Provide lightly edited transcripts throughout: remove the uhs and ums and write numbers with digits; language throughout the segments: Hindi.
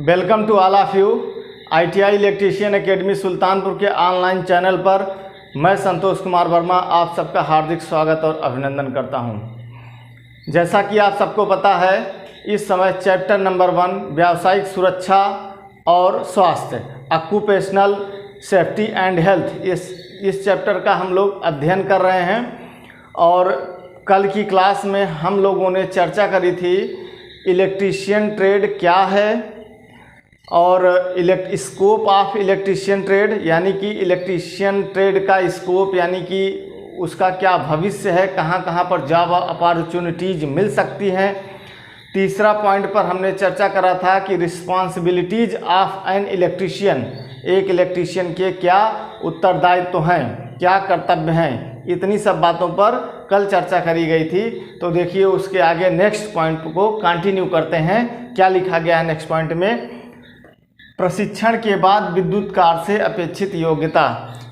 Welcome to all of you. ITI electrician academy Sultanpur के ऑनलाइन चैनल पर मैं संतोष कुमार वर्मा आप सबका हार्दिक स्वागत और अभिनंदन करता हूं। जैसा कि आप सबको पता है, इस समय चैप्टर नंबर 1 व्यावसायिक सुरक्षा और स्वास्थ्य ऑक्यूपेशनल सेफ्टी एंड हेल्थ इस चैप्टर का हम लोग अध्ययन कर रहे हैं। और कल की क्लास में हम लोगों ने चर्चा करी थी इलेक्ट्रीशियन ट्रेड क्या है और स्कोप ऑफ इलेक्ट्रीशियन ट्रेड, यानी कि इलेक्ट्रीशियन ट्रेड का स्कोप यानी कि उसका क्या भविष्य है, कहाँ कहाँ पर जॉब अपॉर्चुनिटीज़ मिल सकती हैं। तीसरा पॉइंट पर हमने चर्चा करा था कि रिस्पॉन्सिबिलिटीज़ ऑफ एन इलेक्ट्रीशियन, एक इलेक्ट्रीशियन के क्या उत्तरदायित्व हैं, क्या कर्तव्य हैं, इतनी सब बातों पर कल चर्चा करी गई थी। तो देखिए उसके आगे नेक्स्ट पॉइंट को कंटिन्यू करते हैं। क्या लिखा गया है नेक्स्ट पॉइंट में? प्रशिक्षण के बाद विद्युत कार से अपेक्षित योग्यता,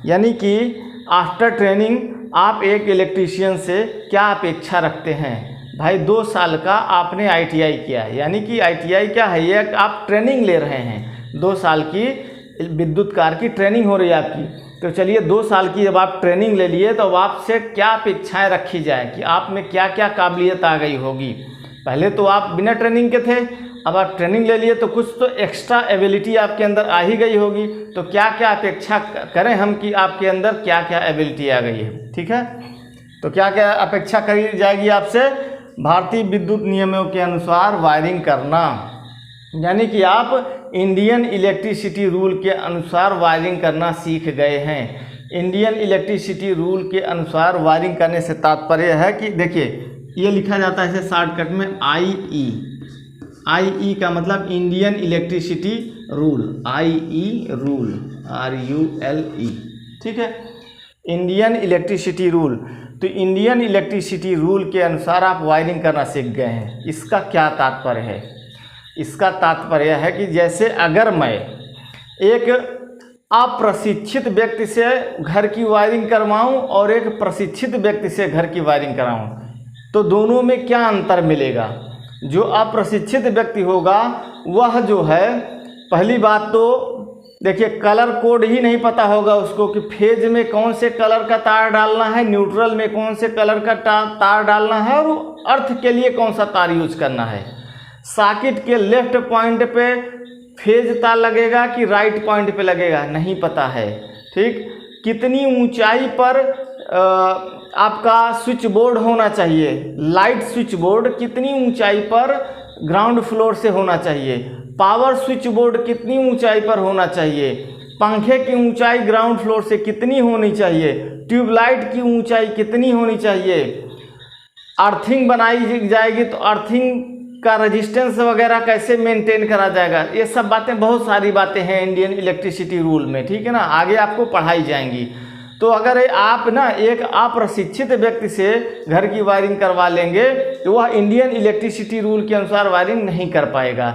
यानी कि आफ्टर ट्रेनिंग आप एक इलेक्ट्रीशियन से क्या अपेक्षा रखते हैं। भाई 2 साल का आपने ITI किया है, यानी कि ITI क्या है, ये आप ट्रेनिंग ले रहे हैं। 2 साल की विद्युत कार की ट्रेनिंग हो रही है आपकी। तो चलिए 2 साल की जब आप ट्रेनिंग ले लिए तो अब आपसे क्या अपेक्षाएं रखी जाए कि आप में क्या क्या काबिलियत आ गई होगी। पहले तो आप बिना ट्रेनिंग के थे, अब आप ट्रेनिंग ले लिए तो कुछ तो एक्स्ट्रा एबिलिटी आपके अंदर आ ही गई होगी। तो क्या क्या अपेक्षा करें हम कि आपके अंदर क्या क्या एबिलिटी आ गई है। ठीक है, तो क्या क्या अपेक्षा करी जाएगी आपसे? भारतीय विद्युत नियमों के अनुसार वायरिंग करना, यानी कि आप इंडियन इलेक्ट्रिसिटी रूल के अनुसार वायरिंग करना सीख गए हैं। इंडियन इलेक्ट्रिसिटी रूल के अनुसार वायरिंग करने से तात्पर्य है कि देखिए ये लिखा जाता है इसे शॉर्टकट में IE का मतलब Indian electricity rule, IE rule RULE। ठीक है, इंडियन इलेक्ट्रिसिटी रूल। तो इंडियन इलेक्ट्रिसिटी रूल के अनुसार आप वायरिंग करना सीख गए हैं। इसका क्या तात्पर्य है? इसका तात्पर्य है कि जैसे अगर मैं एक अप्रशिक्षित व्यक्ति से घर की वायरिंग करवाऊं और एक प्रशिक्षित व्यक्ति से घर की वायरिंग कराऊं, तो दोनों में क्या अंतर मिलेगा? जो अप्रशिक्षित व्यक्ति होगा वह जो है, पहली बात तो देखिए कलर कोड ही नहीं पता होगा उसको कि फेज में कौन से कलर का तार डालना है, न्यूट्रल में कौन से कलर का तार डालना है और अर्थ के लिए कौन सा तार यूज करना है। सॉकेट के लेफ्ट पॉइंट पे फेज तार लगेगा कि राइट पॉइंट पे लगेगा, नहीं पता है। ठीक, कितनी ऊंचाई पर आपका स्विच बोर्ड होना चाहिए, लाइट स्विच बोर्ड कितनी ऊंचाई पर ग्राउंड फ्लोर से होना चाहिए, पावर स्विच बोर्ड कितनी ऊंचाई पर होना चाहिए, पंखे की ऊंचाई ग्राउंड फ्लोर से कितनी होनी चाहिए, ट्यूबलाइट की ऊंचाई कितनी होनी चाहिए, अर्थिंग बनाई जाएगी तो अर्थिंग का रेजिस्टेंस वगैरह कैसे मेंटेन करा जाएगा। ये सब बातें, बहुत सारी बातें हैं इंडियन इलेक्ट्रिसिटी रूल में। ठीक है ना, आगे आपको पढ़ाई जाएंगी। तो अगर आप ना एक अप्रशिक्षित व्यक्ति से घर की वायरिंग करवा लेंगे तो वह इंडियन इलेक्ट्रिसिटी रूल के अनुसार वायरिंग नहीं कर पाएगा।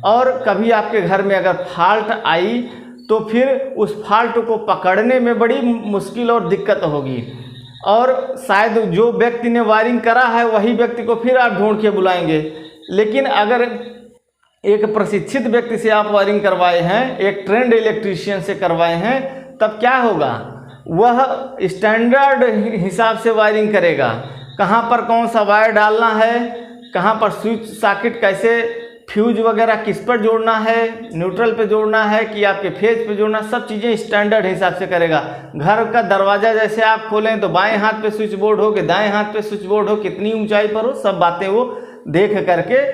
और कभी आपके घर में अगर फॉल्ट आई तो फिर उस फॉल्ट को पकड़ने में बड़ी मुश्किल और दिक्कत होगी, और शायद जो व्यक्ति ने वायरिंग करा है वही व्यक्ति को फिर आप ढूंढ के बुलाएंगे। लेकिन अगर एक प्रशिक्षित व्यक्ति से आप वायरिंग करवाए हैं, एक ट्रेंड इलेक्ट्रीशियन से करवाए हैं, तब क्या होगा? वह स्टैंडर्ड हिसाब से वायरिंग करेगा। कहाँ पर कौन सा वायर डालना है, कहाँ पर स्विच सॉकेट कैसे, फ्यूज वगैरह किस पर जोड़ना है, न्यूट्रल पे जोड़ना है कि आपके फेज पे जोड़ना, सब चीज़ें स्टैंडर्ड हिसाब से करेगा। घर का दरवाज़ा जैसे आप खोलें तो बाएं हाथ पे स्विच बोर्ड हो कि दाएं हाथ पे स्विच बोर्ड हो, कितनी ऊंचाई पर हो, सब बातें वो देख करके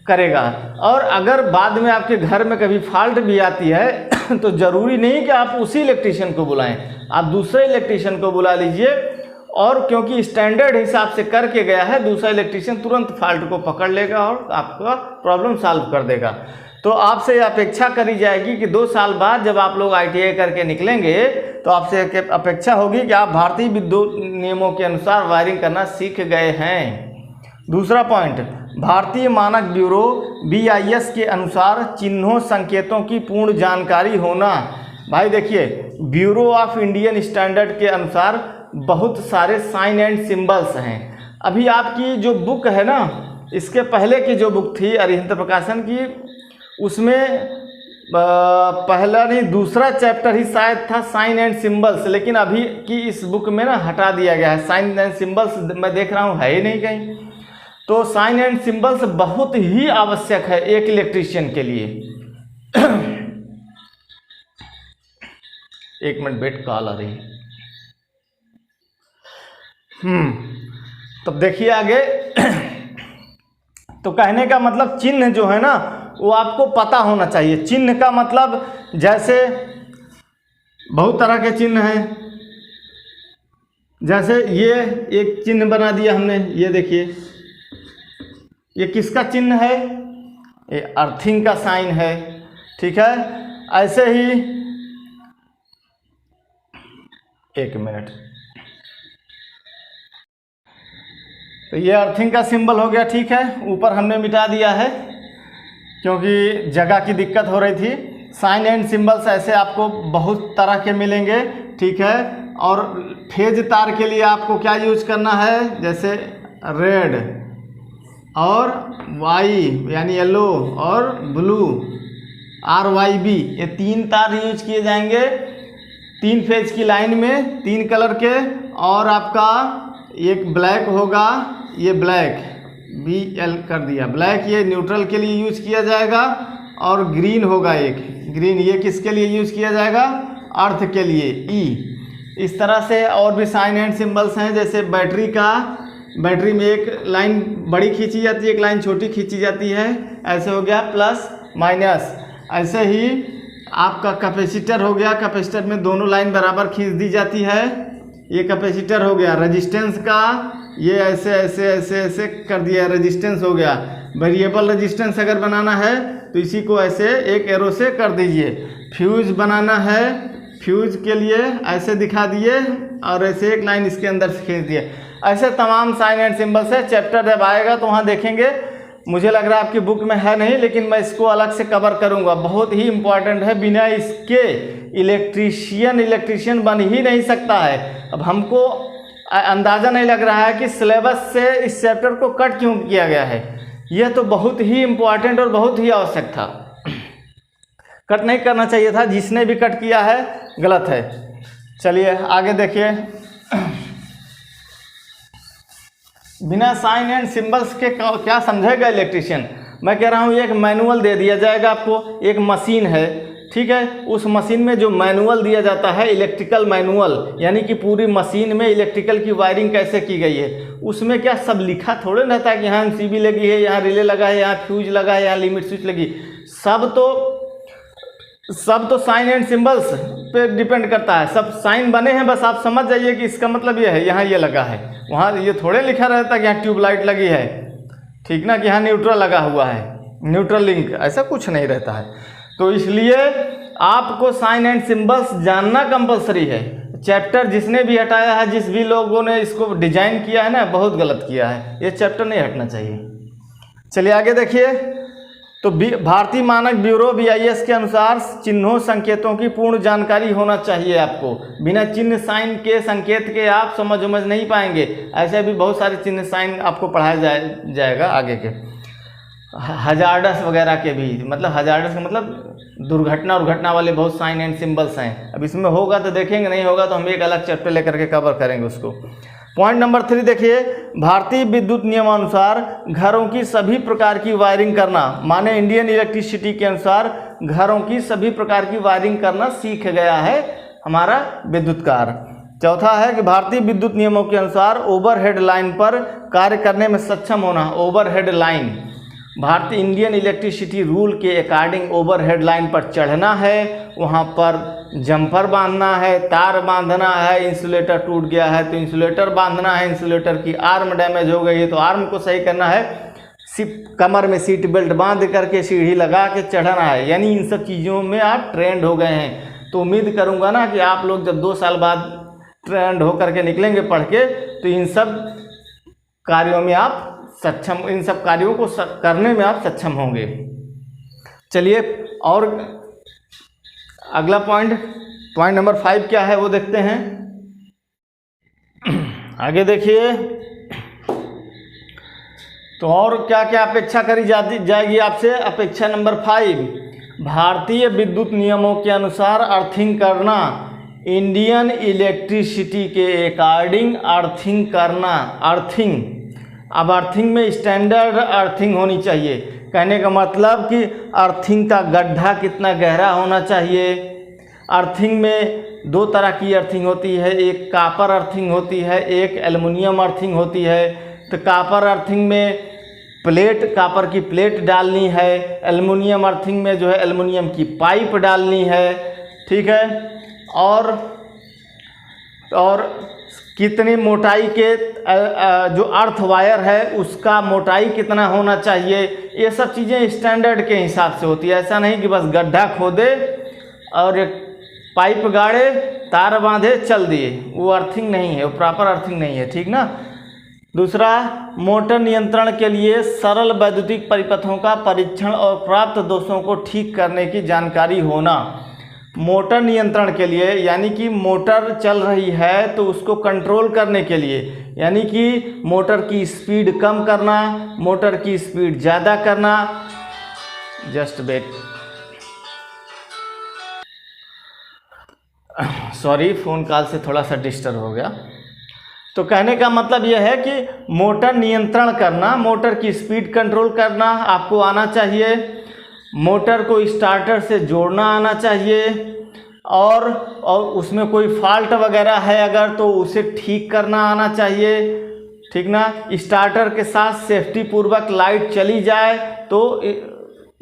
करेगा। और अगर बाद में आपके घर में कभी फॉल्ट भी आती है तो ज़रूरी नहीं कि आप उसी इलेक्ट्रीशियन को बुलाएं, आप दूसरे इलेक्ट्रीशियन को बुला लीजिए, और क्योंकि स्टैंडर्ड हिसाब से करके गया है, दूसरा इलेक्ट्रीशियन तुरंत फॉल्ट को पकड़ लेगा और आपका प्रॉब्लम सॉल्व कर देगा। तो आपसे अपेक्षा करी जाएगी कि 2 साल बाद जब आप लोग ITI करके निकलेंगे तो आपसे अपेक्षा होगी कि आप भारतीय विद्युत नियमों के अनुसार वायरिंग करना सीख गए हैं। दूसरा पॉइंट, भारतीय मानक ब्यूरो BIS के अनुसार चिन्हों संकेतों की पूर्ण जानकारी होना। भाई देखिए, ब्यूरो ऑफ इंडियन स्टैंडर्ड के अनुसार बहुत सारे साइन एंड सिंबल्स हैं। अभी आपकी जो बुक है ना, इसके पहले की जो बुक थी अरिहंत प्रकाशन की, उसमें पहला नहीं दूसरा चैप्टर ही शायद था साइन एंड सिंबल्स, लेकिन अभी की इस बुक में ना हटा दिया गया है। साइन एंड सिंबल्स मैं देख रहा हूँ है ही नहीं कहीं। तो साइन एंड सिंबल्स बहुत ही आवश्यक है एक इलेक्ट्रीशियन के लिए। एक मिनट वेट, कॉल आ रही है। तब देखिए आगे। तो कहने का मतलब चिन्ह जो है ना वो आपको पता होना चाहिए। चिन्ह का मतलब जैसे बहुत तरह के चिन्ह हैं, जैसे ये एक चिन्ह बना दिया हमने, ये देखिए ये किसका चिन्ह है, ये अर्थिंग का साइन है, ठीक है। ऐसे ही एक मिनट, तो ये अर्थिंग का सिंबल हो गया, ठीक है। ऊपर हमने मिटा दिया है क्योंकि जगह की दिक्कत हो रही थी। साइन एंड सिंबल्स ऐसे आपको बहुत तरह के मिलेंगे, ठीक है। और फेज तार के लिए आपको क्या यूज करना है, जैसे रेड और वाई यानी येलो और ब्लू RYB, ये 3 तार यूज किए जाएंगे 3 फेज की लाइन में, 3 कलर के। और आपका एक ब्लैक होगा, ये ब्लैक BL कर दिया ब्लैक, ये न्यूट्रल के लिए यूज किया जाएगा। और ग्रीन होगा एक ग्रीन, ये किसके लिए यूज किया जाएगा, अर्थ के लिए E। इस तरह से और भी साइन एंड सिंबल्स हैं, जैसे बैटरी का, बैटरी में एक लाइन बड़ी खींची जाती है, एक लाइन छोटी खींची जाती है, ऐसे हो गया प्लस माइनस। ऐसे ही आपका कैपेसिटर हो गया, कैपेसिटर में दोनों लाइन बराबर खींच दी जाती है, ये कैपेसिटर हो गया। रेजिस्टेंस का ये ऐसे ऐसे ऐसे ऐसे कर दिया, रेजिस्टेंस हो गया। वेरिएबल रेजिस्टेंस अगर बनाना है तो इसी को ऐसे एक एरो से कर दीजिए। फ्यूज बनाना है, फ्यूज के लिए ऐसे दिखा दिए और ऐसे एक लाइन इसके अंदर से खींच दिए। ऐसे तमाम साइन एंड सिंबल्स है। चैप्टर जब आएगा तो वहाँ देखेंगे, मुझे लग रहा है आपकी बुक में है नहीं, लेकिन मैं इसको अलग से कवर करूँगा। बहुत ही इम्पॉर्टेंट है, बिना इसके इलेक्ट्रीशियन बन ही नहीं सकता है। अब हमको अंदाज़ा नहीं लग रहा है कि सिलेबस से इस चैप्टर को कट क्यों किया गया है। यह तो बहुत ही इम्पॉर्टेंट और बहुत ही आवश्यक था, कट नहीं करना चाहिए था। जिसने भी कट किया है गलत है। चलिए आगे देखिए। बिना साइन एंड सिंबल्स के क्या समझेगा इलेक्ट्रीशियन। मैं कह रहा हूँ एक मैनुअल दे दिया जाएगा आपको, एक मशीन है, ठीक है। उस मशीन में जो मैनुअल दिया जाता है, इलेक्ट्रिकल मैनुअल, यानी कि पूरी मशीन में इलेक्ट्रिकल की वायरिंग कैसे की गई है, उसमें क्या सब लिखा थोड़े रहता है कि यहाँ MCB लगी है, यहाँ रिले लगा है, यहाँ फ्यूज लगा है, यहाँ लिमिट स्विच लगी। सब तो साइन एंड सिंबल्स पे डिपेंड करता है। सब साइन बने हैं, बस आप समझ जाइए कि इसका मतलब ये है, यहाँ ये लगा है, वहाँ ये थोड़े लिखा रहता है कि यहाँ ट्यूबलाइट लगी है, ठीक ना, कि यहाँ न्यूट्रल लगा हुआ है, न्यूट्रल लिंक, ऐसा कुछ नहीं रहता है। तो इसलिए आपको साइन एंड सिंबल्स जानना कंपलसरी है। चैप्टर जिसने भी हटाया है, जिस भी लोगों ने इसको डिजाइन किया है ना, बहुत गलत किया है। ये चैप्टर नहीं हटना चाहिए। चलिए आगे देखिए। तो भारतीय मानक ब्यूरो BIS के अनुसार चिन्हों संकेतों की पूर्ण जानकारी होना चाहिए आपको। बिना चिन्ह साइन के संकेत के आप समझ नहीं पाएंगे। ऐसे भी बहुत सारे चिन्ह साइन आपको पढ़ाया जाएगा आगे के, हजार्डस वगैरह के भी, मतलब हजार्डस का मतलब दुर्घटना वाले बहुत साइन एंड सिंबल्स हैं। अब इसमें होगा तो देखेंगे, नहीं होगा तो हम एक अलग चैप्टर लेकर के कवर करेंगे उसको। पॉइंट नंबर 3 देखिए। भारतीय विद्युत नियमानुसार घरों की सभी प्रकार की वायरिंग करना, माने इंडियन इलेक्ट्रिसिटी के अनुसार घरों की सभी प्रकार की वायरिंग करना सीख गया है हमारा विद्युतकार। चौथा है कि भारतीय विद्युत नियमों के अनुसार ओवरहेड लाइन पर कार्य करने में सक्षम होना। ओवरहेड लाइन, भारतीय इंडियन इलेक्ट्रिसिटी रूल के अकॉर्डिंग ओवरहेड लाइन पर चढ़ना है, वहाँ पर जंपर बांधना है, तार बांधना है, इंसुलेटर टूट गया है तो इंसुलेटर बांधना है, इंसुलेटर की आर्म डैमेज हो गई है तो आर्म को सही करना है, कमर में सीट बेल्ट बांध करके सीढ़ी लगा के चढ़ना है। यानी इन सब चीज़ों में आप ट्रेंड हो गए हैं। तो उम्मीद करूँगा ना कि आप लोग जब 2 साल बाद ट्रेंड होकर के निकलेंगे पढ़ के, तो इन सब कार्यों में आप सक्षम, इन सब कार्यों को करने में आप सक्षम होंगे। चलिए और अगला पॉइंट नंबर 5 क्या है वो देखते हैं। आगे देखिए। तो और क्या क्या अपेक्षा करी जाएगी आपसे? अपेक्षा नंबर 5, भारतीय विद्युत नियमों के अनुसार अर्थिंग करना, इंडियन इलेक्ट्रिसिटी के अकॉर्डिंग अर्थिंग करना। अर्थिंग, अब अर्थिंग में स्टैंडर्ड अर्थिंग होनी चाहिए। कहने का मतलब कि अर्थिंग का गड्ढा कितना गहरा होना चाहिए। अर्थिंग में दो तरह की अर्थिंग होती है, एक कापर अर्थिंग होती है, एक एल्युमिनियम अर्थिंग होती है। तो कापर अर्थिंग में कापर की प्लेट डालनी है, एल्युमिनियम अर्थिंग में जो है एल्युमिनियम की पाइप डालनी है, ठीक है। और कितनी मोटाई के जो अर्थ वायर है उसका मोटाई कितना होना चाहिए, ये सब चीज़ें स्टैंडर्ड के हिसाब से होती है। ऐसा नहीं कि बस गड्ढा खोदे और पाइप गाड़े, तार बांधे, चल दिए, वो अर्थिंग नहीं है, वो प्रॉपर अर्थिंग नहीं है, ठीक ना। दूसरा, मोटर नियंत्रण के लिए सरल वैद्युतिक परिपथों का परीक्षण और प्राप्त दोषों को ठीक करने की जानकारी होना। मोटर नियंत्रण के लिए यानी कि मोटर चल रही है तो उसको कंट्रोल करने के लिए, यानी कि मोटर की स्पीड कम करना, मोटर की स्पीड ज़्यादा करना। Just wait, sorry, phone call से थोड़ा सा डिस्टर्ब हो गया। तो कहने का मतलब यह है कि मोटर नियंत्रण करना, मोटर की स्पीड कंट्रोल करना आपको आना चाहिए, मोटर को स्टार्टर से जोड़ना आना चाहिए, और उसमें कोई फॉल्ट वगैरह है अगर तो उसे ठीक करना आना चाहिए, ठीक ना। स्टार्टर के साथ सेफ्टी पूर्वक लाइट चली जाए तो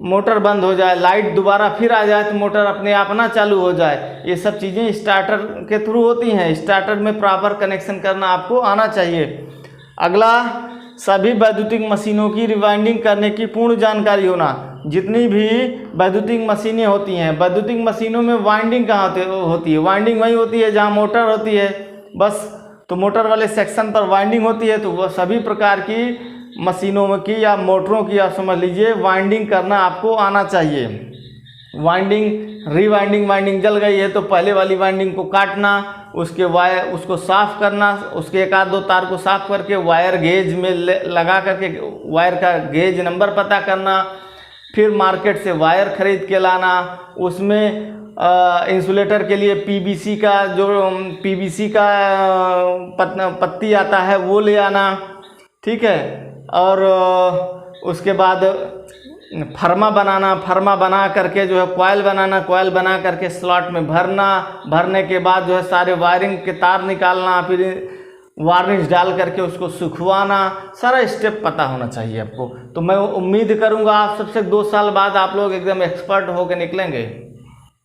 मोटर बंद हो जाए, लाइट दोबारा फिर आ जाए तो मोटर अपने आप ना चालू हो जाए, ये सब चीज़ें स्टार्टर के थ्रू होती हैं। स्टार्टर में प्रॉपर कनेक्शन करना आपको आना चाहिए। अगला, सभी वैद्युतिक मशीनों की रिवाइंडिंग करने की पूर्ण जानकारी होना। जितनी भी वैद्युतिक मशीनें होती हैं, वैद्युतिक मशीनों में वाइंडिंग कहाँ होती है? वाइंडिंग वही होती है जहाँ मोटर होती है, बस। तो मोटर वाले सेक्शन पर वाइंडिंग होती है, तो वह सभी प्रकार की मशीनों की या मोटरों की आप समझ लीजिए वाइंडिंग करना आपको आना चाहिए। वाइंडिंग, रीवाइंडिंग, वाइंडिंग जल गई है तो पहले वाली वाइंडिंग को काटना, उसके वायर उसको साफ़ करना, उसके एक आध दो तार को साफ़ करके वायर गेज में लगा करके वायर का गेज नंबर पता करना, फिर मार्केट से वायर खरीद के लाना, उसमें इंसुलेटर के लिए पीवीसी का पत्ती आता है वो ले आना, ठीक है। और उसके बाद फर्मा बना करके जो है कॉयल बना करके स्लॉट में भरने के बाद जो है सारे वायरिंग के तार निकालना, फिर वार्निश डाल करके उसको सुखवाना, सारा स्टेप पता होना चाहिए आपको। तो मैं उम्मीद करूंगा आप सबसे 2 साल बाद आप लोग एकदम एक्सपर्ट होकर निकलेंगे,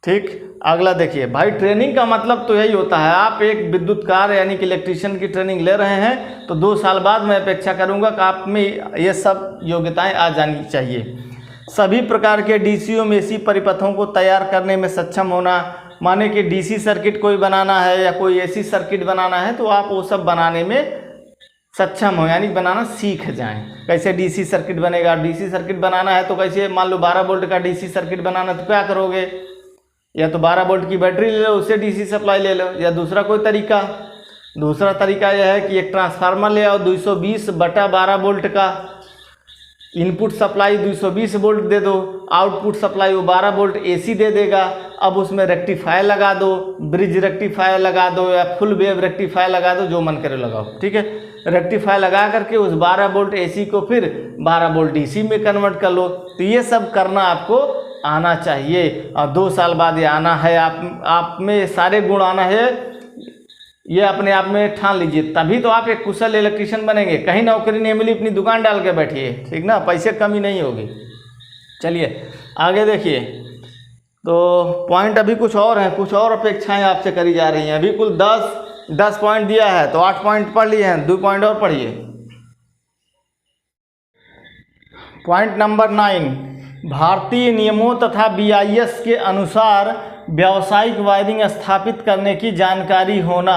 ठीक। अगला देखिए भाई, ट्रेनिंग का मतलब तो यही होता है, आप एक विद्युतकार यानी कि इलेक्ट्रीशियन की ट्रेनिंग ले रहे हैं तो 2 साल बाद मैं अपेक्षा करूंगा कि आप में ये सब योग्यताएं आ जानी चाहिए। सभी प्रकार के डीसी और एसी परिपथों को तैयार करने में सक्षम होना, माने कि डीसी सर्किट कोई बनाना है या कोई एसी सर्किट बनाना है तो आप वो सब बनाने में सक्षम हो, यानी बनाना सीख जाएं। कैसे डीसी सर्किट बनेगा? डीसी सर्किट बनाना है तो कैसे, मान लो 12 वोल्ट का डीसी सर्किट बनाना तो क्या करोगे? या तो 12 वोल्ट की बैटरी ले लो, उससे डीसी सप्लाई ले लो, या दूसरा तरीका यह है कि एक ट्रांसफार्मर ले आओ 220/12 वोल्ट का, इनपुट सप्लाई 220 वोल्ट दे दो, आउटपुट सप्लाई वो 12 वोल्ट एसी दे देगा। अब उसमें रेक्टिफायर लगा दो, ब्रिज रेक्टिफायर लगा दो या फुल वेव रेक्टिफायर लगा दो, जो मन करे लगाओ, ठीक है। रेक्टिफायर लगा करके उस 12 वोल्ट एसी को फिर 12 वोल्ट डीसी में कन्वर्ट कर लो। तो ये सब करना आपको आना चाहिए और 2 साल बाद ये आना है, आप में सारे गुण आना है, ये अपने आप में ठान लीजिए, तभी तो आप एक कुशल इलेक्ट्रीशियन बनेंगे। कहीं नौकरी नहीं मिली, अपनी दुकान डाल के बैठिए, ठीक ना, पैसे कमी नहीं होगी। चलिए आगे देखिए, तो पॉइंट अभी कुछ और हैं, कुछ और अपेक्षाएं आपसे करी जा रही हैं। अभी कुल 10 पॉइंट दिया है तो 8 पॉइंट पढ़ लिए हैं, 2 पॉइंट और पढ़िए। पॉइंट नंबर 9, भारतीय नियमों तथा BIS के अनुसार व्यावसायिक वायरिंग स्थापित करने की जानकारी होना।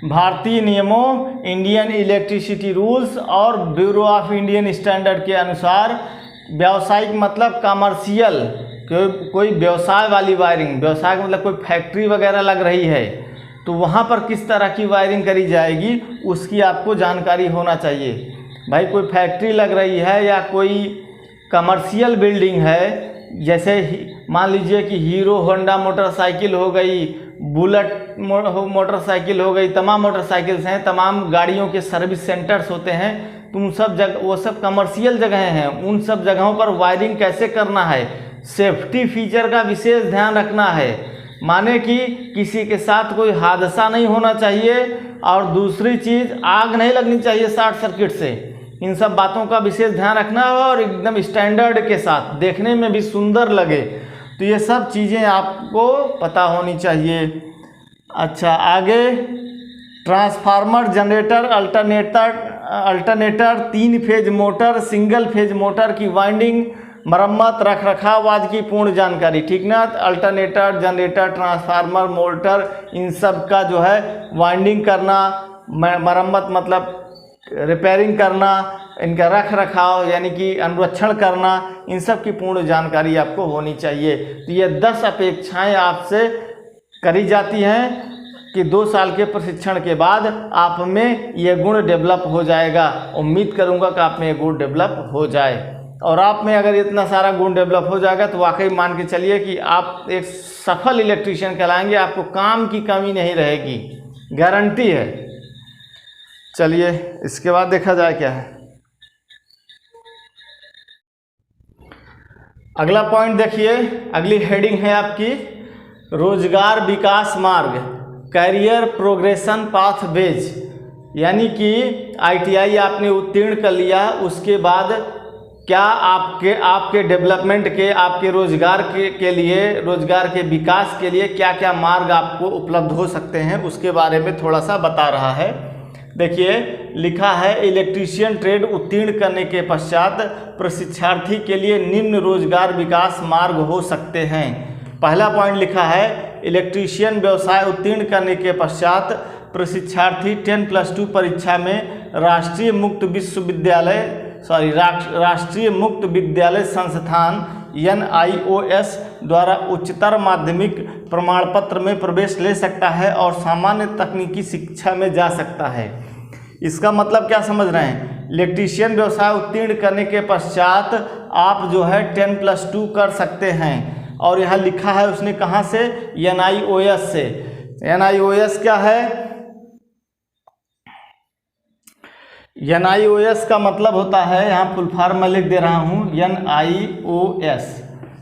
भारतीय नियमों, इंडियन इलेक्ट्रिसिटी रूल्स और ब्यूरो ऑफ इंडियन स्टैंडर्ड के अनुसार व्यावसायिक मतलब कमर्शियल, कोई व्यवसाय वाली वायरिंग, व्यवसाय का मतलब कोई फैक्ट्री वगैरह लग रही है तो वहाँ पर किस तरह की वायरिंग करी जाएगी उसकी आपको जानकारी होना चाहिए। भाई कोई फैक्ट्री लग रही है या कोई कमर्शियल बिल्डिंग है, जैसे मान लीजिए कि हीरो होंडा मोटरसाइकिल हो गई, बुलेट मोटरसाइकिल हो गई, तमाम मोटरसाइकिल्स हैं, तमाम गाड़ियों के सर्विस सेंटर्स होते हैं, तो उन सब जगह, वो सब कमर्शियल जगह हैं, उन सब जगहों पर वायरिंग कैसे करना है, सेफ्टी फीचर का विशेष ध्यान रखना है। माने कि किसी के साथ कोई हादसा नहीं होना चाहिए, और दूसरी चीज़ आग नहीं लगनी चाहिए शॉर्ट सर्किट से। इन सब बातों का विशेष ध्यान रखना है और एकदम स्टैंडर्ड के साथ, देखने में भी सुंदर लगे, तो ये सब चीज़ें आपको पता होनी चाहिए। अच्छा, आगे transformer, generator, alternator, 3 phase motor, single phase motor की वाइंडिंग, मरम्मत, रख रखाव आदि की पूर्ण जानकारी, ठीक ना। अल्टरनेटर, जनरेटर, ट्रांसफार्मर, मोटर, इन सब का जो है वाइंडिंग करना, मरम्मत मतलब रिपेयरिंग करना, इनका रख रखाव यानी कि अनुरक्षण करना, इन सब की पूर्ण जानकारी आपको होनी चाहिए। तो ये 10 अपेक्षाएं आपसे करी जाती हैं कि 2 साल के प्रशिक्षण के बाद आप में ये गुण डेवलप हो जाएगा। उम्मीद करूंगा कि आप में ये गुण डेवलप हो जाए, और आप में अगर इतना सारा गुण डेवलप हो जाएगा तो वाकई मान के चलिए कि आप एक सफल इलेक्ट्रीशियन कहलाएंगे, आपको काम की कमी नहीं रहेगी, गारंटी है। चलिए इसके बाद देखा जाए क्या है। अगला पॉइंट देखिए, अगली हेडिंग है आपकी रोजगार विकास मार्ग, कैरियर प्रोग्रेशन पाथवेज। यानी कि ITI आपने उत्तीर्ण कर लिया, उसके बाद क्या आपके डेवलपमेंट के, आपके रोजगार के लिए, रोजगार के विकास के लिए क्या क्या मार्ग आपको उपलब्ध हो सकते हैं, उसके बारे में थोड़ा सा बता रहा है। देखिए लिखा है, इलेक्ट्रीशियन ट्रेड उत्तीर्ण करने के पश्चात प्रशिक्षार्थी के लिए निम्न रोजगार विकास मार्ग हो सकते हैं। पहला पॉइंट लिखा है, इलेक्ट्रीशियन व्यवसाय उत्तीर्ण करने के पश्चात प्रशिक्षार्थी 10+2 परीक्षा में राष्ट्रीय मुक्त विद्यालय संस्थान NIOS द्वारा उच्चतर माध्यमिक प्रमाण पत्र में प्रवेश ले सकता है और सामान्य तकनीकी शिक्षा में जा सकता है। इसका मतलब क्या समझ रहे हैं, इलेक्ट्रीशियन व्यवसाय उत्तीर्ण करने के पश्चात आप जो है 10+2 कर सकते हैं, और यहाँ लिखा है उसने कहाँ से, NIOS से। NIOS क्या है, NIOS का मतलब होता है, यहाँ फुल फॉर्म में लिख दे रहा हूँ, NIOS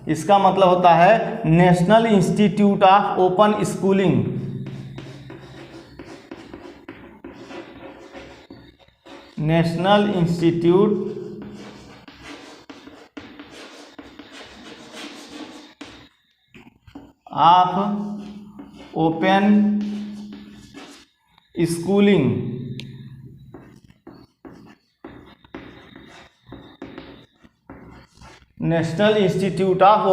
इसका मतलब होता है national institute of open schooling. National institute of open schooling. National institute of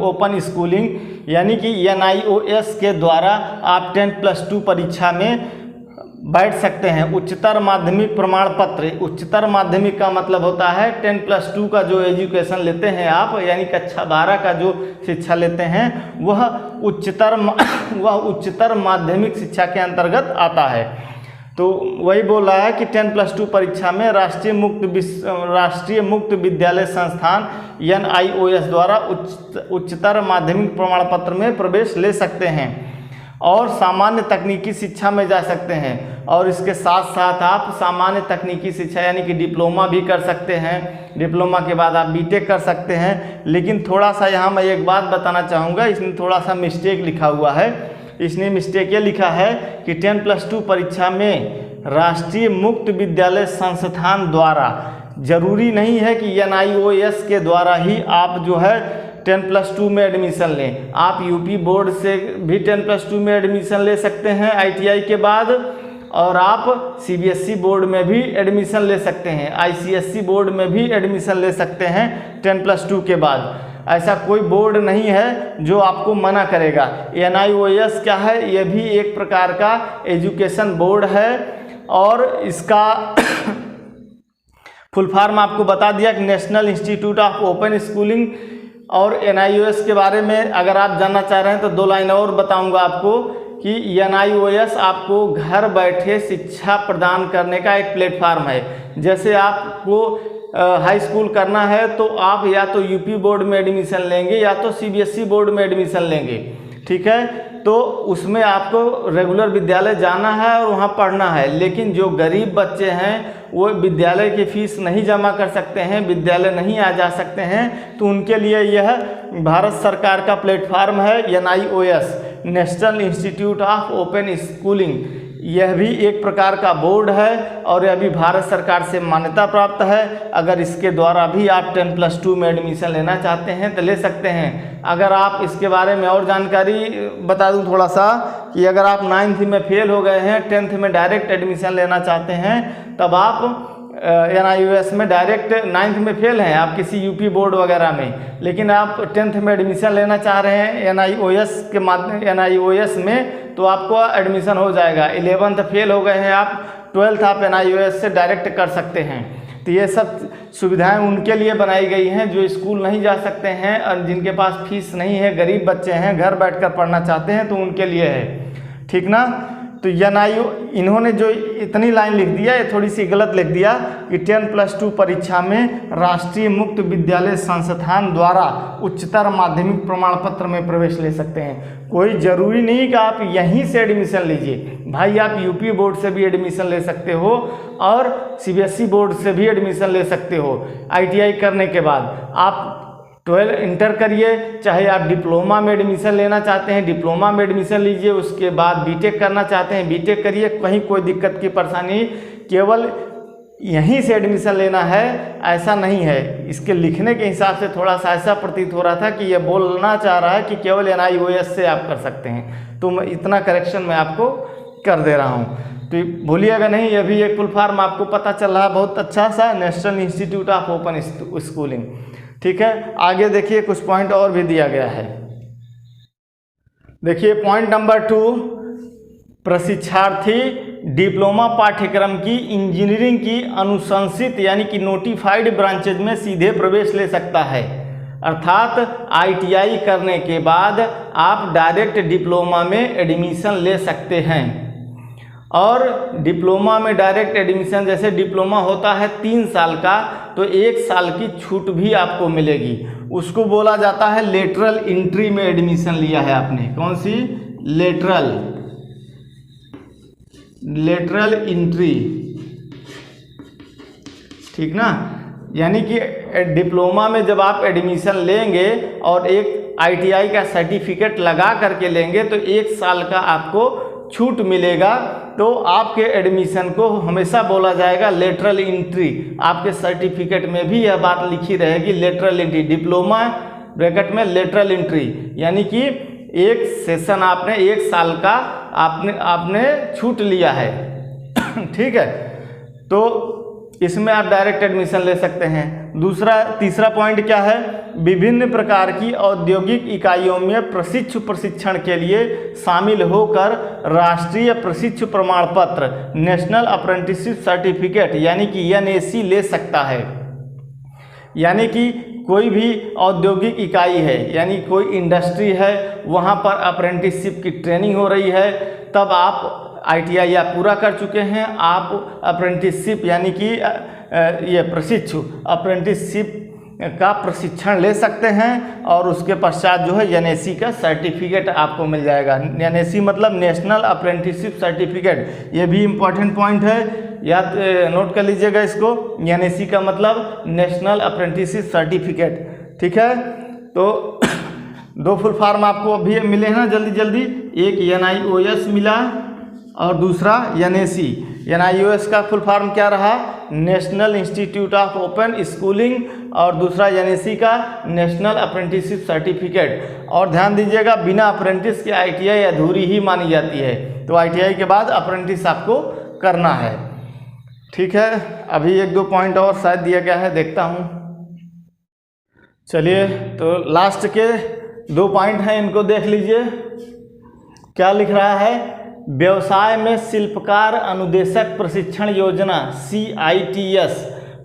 open schooling, यानी कि NIOS के द्वारा आप 10+2 परीक्षा में बैठ सकते हैं। उच्चतर माध्यमिक प्रमाण पत्र, उच्चतर माध्यमिक का मतलब होता है 10+2 का जो एजुकेशन लेते हैं आप, यानी कक्षा 12 का जो शिक्षा लेते हैं वह उच्चतर माध्यमिक शिक्षा के अंतर्गत आता है। तो वही बोल रहा है कि 10+2 परीक्षा में राष्ट्रीय मुक्त विद्यालय संस्थान NIOS द्वारा उच्चतर माध्यमिक प्रमाण पत्र में प्रवेश ले सकते हैं और सामान्य तकनीकी शिक्षा में जा सकते हैं। और इसके साथ साथ आप सामान्य तकनीकी शिक्षा यानी कि डिप्लोमा भी कर सकते हैं, डिप्लोमा के बाद आप BTech कर सकते हैं। लेकिन थोड़ा सा यहाँ मैं एक बात बताना चाहूँगा, इसमें थोड़ा सा मिस्टेक लिखा हुआ है। इसने मिस्टेक ये लिखा है कि 10+2 परीक्षा में राष्ट्रीय मुक्त विद्यालय संस्थान द्वारा, जरूरी नहीं है कि NIOS के द्वारा ही आप जो है 10+2 में एडमिशन लें। आप UP बोर्ड से भी 10+2 में एडमिशन ले सकते हैं ITI के बाद, और आप CBSE बोर्ड में भी एडमिशन ले सकते हैं, ICSE बोर्ड में भी एडमिशन ले सकते हैं 10+2 के बाद। ऐसा कोई बोर्ड नहीं है जो आपको मना करेगा। NIOS क्या है, यह भी एक प्रकार का एजुकेशन बोर्ड है, और इसका फुल फॉर्म आपको बता दिया कि national institute of open schooling. और NIOS के बारे में अगर आप जानना चाह रहे हैं तो 2 लाइन और बताऊंगा आपको कि NIOS आपको घर बैठे शिक्षा प्रदान करने का एक प्लेटफार्म है। जैसे आपको हाई स्कूल करना है तो आप या तो यूपी बोर्ड में एडमिशन लेंगे या तो CBSE बोर्ड में एडमिशन लेंगे, ठीक है। तो उसमें आपको रेगुलर विद्यालय जाना है और वहाँ पढ़ना है। लेकिन जो गरीब बच्चे हैं वो विद्यालय की फ़ीस नहीं जमा कर सकते हैं, विद्यालय नहीं आ जा सकते हैं, तो उनके लिए यह भारत सरकार का प्लेटफार्म है NIOS, national institute of open schooling. यह भी एक प्रकार का बोर्ड है और यह भी भारत सरकार से मान्यता प्राप्त है। अगर इसके द्वारा भी आप 10+2 में एडमिशन लेना चाहते हैं तो ले सकते हैं। अगर आप इसके बारे में और जानकारी बता दूं थोड़ा सा, कि अगर आप 9th में फेल हो गए हैं, 10th में डायरेक्ट एडमिशन लेना चाहते हैं, तब आप NIOS में डायरेक्ट 9th में फेल हैं आप किसी यूपी बोर्ड वगैरह में, लेकिन आप 10th में एडमिशन लेना चाह रहे हैं NIOS के माध्यम NIOS में, तो आपको एडमिशन हो जाएगा। 11th फेल हो गए हैं आप, 12th आप NIOS से डायरेक्ट कर सकते हैं। तो ये सब सुविधाएं उनके लिए बनाई गई हैं जो स्कूल नहीं जा सकते हैं और जिनके पास फीस नहीं है, गरीब बच्चे हैं, घर बैठकर पढ़ना चाहते हैं, तो उनके लिए है, ठीक ना। तो इन्होंने जो इतनी लाइन लिख दिया, ये थोड़ी सी गलत लिख दिया कि 10+2 परीक्षा में राष्ट्रीय मुक्त विद्यालय संस्थान द्वारा उच्चतर माध्यमिक प्रमाण पत्र में प्रवेश ले सकते हैं। कोई ज़रूरी नहीं कि आप यहीं से एडमिशन लीजिए भाई, आप यूपी बोर्ड से भी एडमिशन ले सकते हो और CBSE बोर्ड से भी एडमिशन ले सकते हो। ITI करने के बाद आप 12 इंटर करिए, चाहे आप डिप्लोमा में एडमिशन लेना चाहते हैं डिप्लोमा में एडमिशन लीजिए, उसके बाद बीटेक करना चाहते हैं बीटेक करिए, कहीं कोई दिक्कत की परेशानी, केवल यहीं से एडमिशन लेना है ऐसा नहीं है। इसके लिखने के हिसाब से थोड़ा सा ऐसा प्रतीत हो रहा था कि यह बोलना चाह रहा है कि केवल NIOS से आप कर सकते हैं, तो मैं इतना करेक्शन मैं आपको कर दे रहा हूँ, तो भूलिएगा नहीं। यह भी एक फुल फॉर्म आपको पता चल रहा है बहुत अच्छा सा, national institute of open schooling, ठीक है। आगे देखिए कुछ पॉइंट और भी दिया गया है। देखिए पॉइंट नंबर 2, प्रशिक्षार्थी डिप्लोमा पाठ्यक्रम की इंजीनियरिंग की अनुशंसित यानी कि नोटिफाइड ब्रांचेज में सीधे प्रवेश ले सकता है। अर्थात ITI करने के बाद आप डायरेक्ट डिप्लोमा में एडमिशन ले सकते हैं। और डिप्लोमा में डायरेक्ट एडमिशन, जैसे डिप्लोमा होता है 3 साल का, तो 1 साल की छूट भी आपको मिलेगी। उसको बोला जाता है लेटरल एंट्री में एडमिशन लिया है आपने। कौन सी? लेटरल एंट्री, ठीक ना। यानी कि डिप्लोमा में जब आप एडमिशन लेंगे और एक ITI का सर्टिफिकेट लगा करके लेंगे तो 1 साल का आपको छूट मिलेगा। तो आपके एडमिशन को हमेशा बोला जाएगा लेटरल एंट्री। आपके सर्टिफिकेट में भी यह बात लिखी रहेगी लेटरल एंट्री, डिप्लोमा ब्रैकेट में लेटरल एंट्री, यानी कि एक सेशन आपने 1 साल का आपने छूट लिया है ठीक है। तो इसमें आप डायरेक्ट एडमिशन ले सकते हैं। तीसरा पॉइंट क्या है? विभिन्न प्रकार की औद्योगिक इकाइयों में प्रशिक्षण के लिए शामिल होकर राष्ट्रीय प्रशिक्षु प्रमाण पत्र नेशनल अप्रेंटिसशिप सर्टिफिकेट यानी कि NAC ले सकता है। यानी कि कोई भी औद्योगिक इकाई है, यानी कोई इंडस्ट्री है, वहाँ पर अप्रेंटिसशिप की ट्रेनिंग हो रही है, तब आप ITI आप पूरा कर चुके हैं, आप अप्रेंटिसशिप यानी कि ये प्रशिक्षु अप्रेंटिसशिप का प्रशिक्षण ले सकते हैं और उसके पश्चात जो है NAC का सर्टिफिकेट आपको मिल जाएगा। NAC मतलब नेशनल अप्रेंटिसशिप सर्टिफिकेट, ये भी इम्पॉर्टेंट पॉइंट है, याद नोट कर लीजिएगा इसको। NAC का मतलब नेशनल अप्रेंटिसशिप सर्टिफिकेट, ठीक है। तो 2 फुल फॉर्म आपको अभी मिले हैं ना जल्दी जल्दी, एक NIOS मिला और दूसरा NAC। NIOS का फुल फॉर्म क्या रहा? National institute of open schooling, और दूसरा NAC का नेशनल अप्रेंटिसशिप सर्टिफिकेट। और ध्यान दीजिएगा, बिना अप्रेंटिस के ITI अधूरी ही मानी जाती है, तो ITI के बाद अप्रेंटिस आपको करना है, ठीक है। अभी 1-2 पॉइंट और शायद दिया गया है, देखता हूँ। चलिए, तो लास्ट के 2 पॉइंट हैं, इनको देख लीजिए। क्या लिख रहा है? व्यवसाय में शिल्पकार अनुदेशक प्रशिक्षण योजना CITS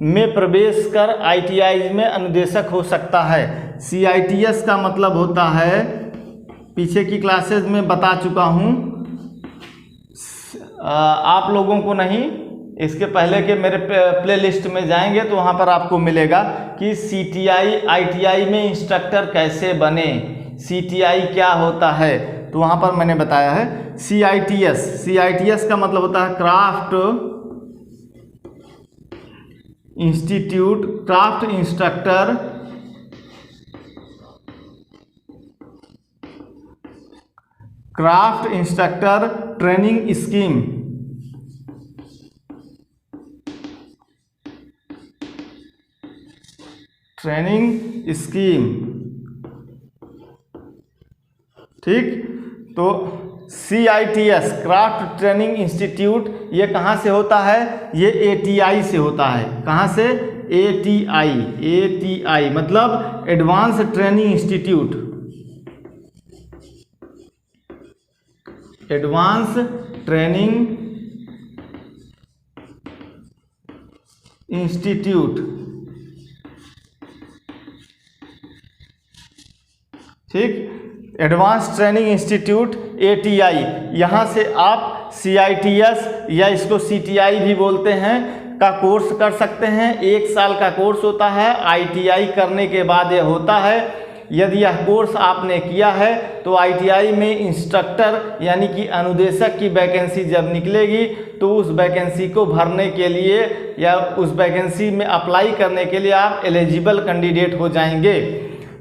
में प्रवेश कर ITI में अनुदेशक हो सकता है। CITS का मतलब होता है, पीछे की क्लासेज में बता चुका हूँ, आप लोगों को नहीं, इसके पहले के मेरे प्लेलिस्ट में जाएंगे तो वहाँ पर आपको मिलेगा कि CTI ITI में इंस्ट्रक्टर कैसे बने, CTI क्या होता है, तो वहाँ पर मैंने बताया है CITS का मतलब होता है craft institute, craft instructor training scheme. ठीक, तो CITS क्राफ्ट ट्रेनिंग इंस्टीट्यूट ये कहाँ से होता है, ये ATI से होता है। कहाँ से? ATI मतलब advance training institute, advance training institute. ठीक, एडवांस ट्रेनिंग इंस्टीट्यूट ATI, यहाँ से आप CITS या इसको CTI भी बोलते हैं का कोर्स कर सकते हैं। 1 साल का कोर्स होता है, ITI करने के बाद यह होता है। यदि यह कोर्स आपने किया है तो ITI में इंस्ट्रक्टर यानी कि अनुदेशक की वैकेंसी जब निकलेगी तो उस वैकेंसी को भरने के लिए या उस वैकेंसी में अप्लाई करने के लिए आप एलिजिबल कैंडिडेट हो जाएंगे।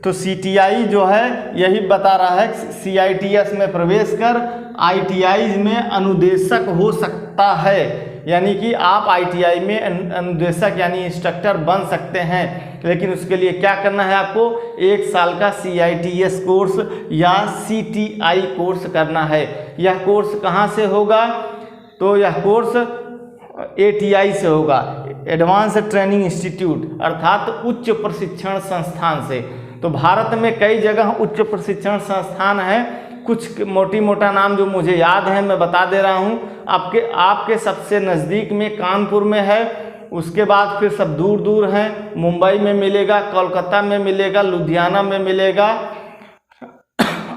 तो CTI जो है यही बता रहा है CITS में प्रवेश कर ITI में अनुदेशक हो सकता है, यानी कि आप ITI में अनुदेशक यानी इंस्ट्रक्टर बन सकते हैं। लेकिन उसके लिए क्या करना है, आपको 1 साल का CITS कोर्स या CTI कोर्स करना है। यह कोर्स कहाँ से होगा, तो यह कोर्स ATI से होगा, एडवांस ट्रेनिंग इंस्टीट्यूट अर्थात उच्च प्रशिक्षण संस्थान से। तो भारत में कई जगह उच्च प्रशिक्षण संस्थान हैं, कुछ मोटी मोटा नाम जो मुझे याद है मैं बता दे रहा हूँ। आपके सबसे नज़दीक में कानपुर में है, उसके बाद फिर सब दूर दूर हैं। मुंबई में मिलेगा, कोलकाता में मिलेगा, लुधियाना में मिलेगा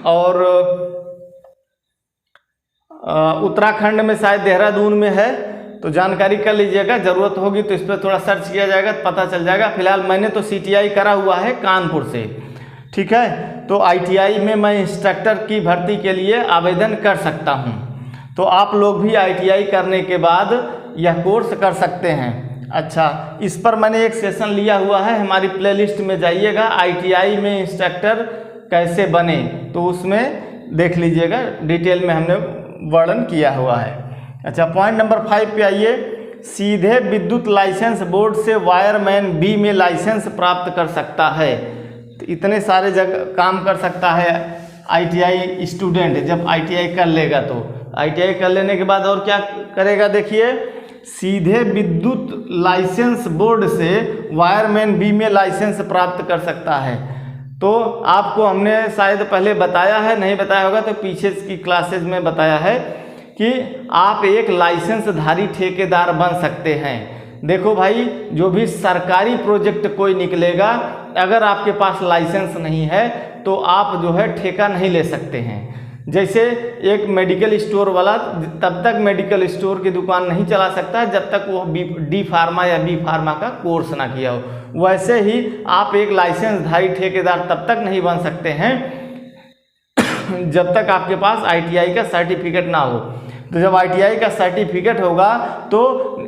और उत्तराखंड में शायद देहरादून में है। तो जानकारी कर लीजिएगा, ज़रूरत होगी तो इस पर थोड़ा सर्च किया जाएगा तो पता चल जाएगा। फिलहाल मैंने तो CTI करा हुआ है कानपुर से। ठीक है, तो ITI में मैं इंस्ट्रक्टर की भर्ती के लिए आवेदन कर सकता हूं। तो आप लोग भी ITI करने के बाद यह कोर्स कर सकते हैं। अच्छा, इस पर मैंने एक सेशन लिया हुआ है, हमारी प्लेलिस्ट में जाइएगा, ITI में इंस्ट्रक्टर कैसे बने, तो उसमें देख लीजिएगा, डिटेल में हमने वर्णन किया हुआ है। अच्छा, पॉइंट नंबर 5 पे आइए। सीधे विद्युत लाइसेंस बोर्ड से वायरमैन B में लाइसेंस प्राप्त कर सकता है। तो इतने सारे जगह काम कर सकता है ITI स्टूडेंट जब ITI कर लेगा। तो ITI कर लेने के बाद और क्या करेगा, देखिए, सीधे विद्युत लाइसेंस बोर्ड से वायरमैन B में लाइसेंस प्राप्त कर सकता है। तो आपको हमने शायद पहले बताया है, नहीं बताया होगा तो पीछे की क्लासेज में बताया है कि आप एक लाइसेंसधारी ठेकेदार बन सकते हैं। देखो भाई, जो भी सरकारी प्रोजेक्ट कोई निकलेगा, अगर आपके पास लाइसेंस नहीं है तो आप जो है ठेका नहीं ले सकते हैं। जैसे एक मेडिकल स्टोर वाला तब तक मेडिकल स्टोर की दुकान नहीं चला सकता जब तक वो D फार्मा या B फार्मा का कोर्स ना किया हो, वैसे ही आप एक लाइसेंसधारी ठेकेदार तब तक नहीं बन सकते हैं जब तक आपके पास ITI का सर्टिफिकेट ना हो। तो जब ITI का सर्टिफिकेट होगा तो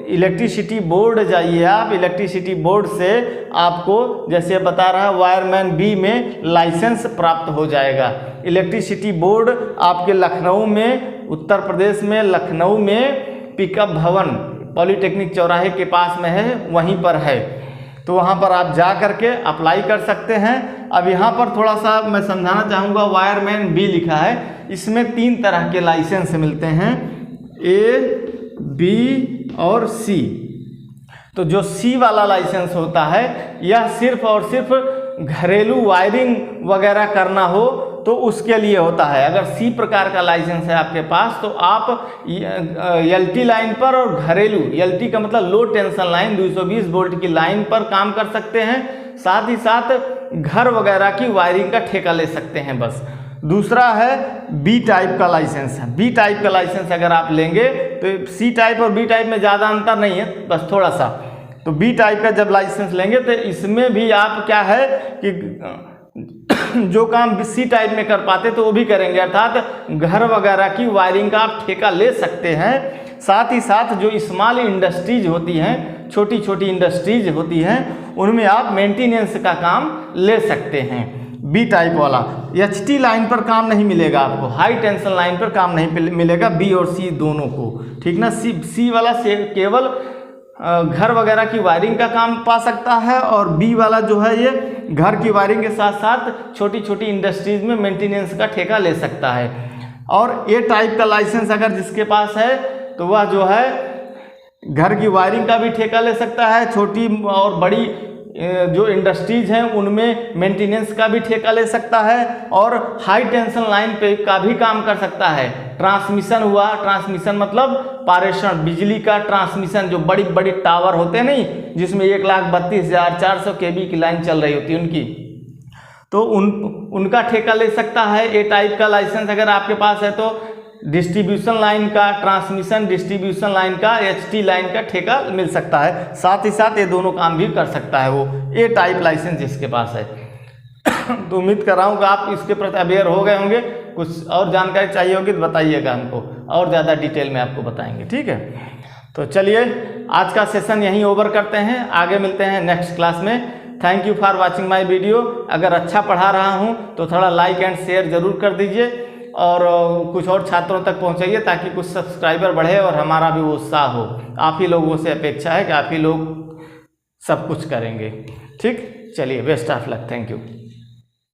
इलेक्ट्रिसिटी बोर्ड जाइए आप, इलेक्ट्रिसिटी बोर्ड से आपको जैसे बता रहा है वायरमैन B में लाइसेंस प्राप्त हो जाएगा। इलेक्ट्रिसिटी बोर्ड आपके लखनऊ में, उत्तर प्रदेश में लखनऊ में पिकअप भवन पॉलीटेक्निक चौराहे के पास में है, वहीं पर है। तो वहाँ पर आप जा करके अप्लाई कर सकते हैं। अब यहाँ पर थोड़ा सा मैं समझाना चाहूँगा, वायरमैन B लिखा है, इसमें 3 तरह के लाइसेंस मिलते हैं, A, B और C। तो जो C वाला लाइसेंस होता है यह सिर्फ और सिर्फ घरेलू वायरिंग वगैरह करना हो तो उसके लिए होता है। अगर C प्रकार का लाइसेंस है आपके पास तो आप LT लाइन पर और घरेलू, LT का मतलब लो टेंशन लाइन, 220 वोल्ट की लाइन पर काम कर सकते हैं, साथ ही साथ घर वगैरह की वायरिंग का ठेका ले सकते हैं बस। दूसरा है बी टाइप का लाइसेंस है। बी टाइप का लाइसेंस अगर आप लेंगे तो सी टाइप और बी टाइप में ज़्यादा अंतर नहीं है, बस थोड़ा सा। तो बी टाइप का जब लाइसेंस लेंगे तो इसमें भी आप क्या है कि जो काम सी टाइप में कर पाते तो वो भी करेंगे, अर्थात घर वगैरह की वायरिंग का आप ठेका ले सकते हैं। साथ ही साथ जो स्मॉल इंडस्ट्रीज होती हैं, छोटी छोटी इंडस्ट्रीज होती हैं, उनमें आप मेंटेनेंस का काम ले सकते हैं। बी टाइप वाला एचटी लाइन पर काम नहीं मिलेगा आपको, हाई टेंशन लाइन पर काम नहीं मिलेगा, बी और सी दोनों को, ठीक ना। सी वाला से केवल घर वगैरह की वायरिंग का काम पा सकता है, और बी वाला जो है ये घर की वायरिंग के साथ साथ छोटी छोटी इंडस्ट्रीज में मेंटेनेंस का ठेका ले सकता है। और ए टाइप का लाइसेंस अगर जिसके पास है तो वह जो है घर की वायरिंग का भी ठेका ले सकता है, छोटी और बड़ी जो इंडस्ट्रीज हैं उनमें मेंटेनेंस का भी ठेका ले सकता है, और हाई टेंशन लाइन पे का भी काम कर सकता है। ट्रांसमिशन हुआ, ट्रांसमिशन मतलब पारेषण, बिजली का ट्रांसमिशन, जो बड़ी बड़ी टावर होते हैं नहीं, जिसमें 1,32,400 kV की लाइन चल रही होती है उनकी, तो उनका ठेका ले सकता है। ए टाइप का लाइसेंस अगर आपके पास है तो डिस्ट्रीब्यूशन लाइन का, ट्रांसमिशन डिस्ट्रीब्यूशन लाइन का, एचटी लाइन का ठेका मिल सकता है। साथ ही साथ ये दोनों काम भी कर सकता है वो ए टाइप लाइसेंस जिसके पास है। तो उम्मीद कर रहा हूँ कि आप इसके प्रति अवेयर हो गए होंगे। कुछ और जानकारी चाहिए होगी तो बताइएगा हमको, और ज़्यादा डिटेल में आपको बताएंगे, ठीक है। तो चलिए आज का सेशन यहीं ओवर करते हैं, आगे मिलते हैं नेक्स्ट क्लास में। Thank you for watching my video. अगर अच्छा पढ़ा रहा हूँ तो थोड़ा लाइक एंड शेयर ज़रूर कर दीजिए, और कुछ और छात्रों तक पहुंचाइए ताकि कुछ सब्सक्राइबर बढ़े और हमारा भी वो उत्साह हो। आप ही लोगों से अपेक्षा है कि आप ही लोग सब कुछ करेंगे, ठीक। चलिए, best of luck, thank you.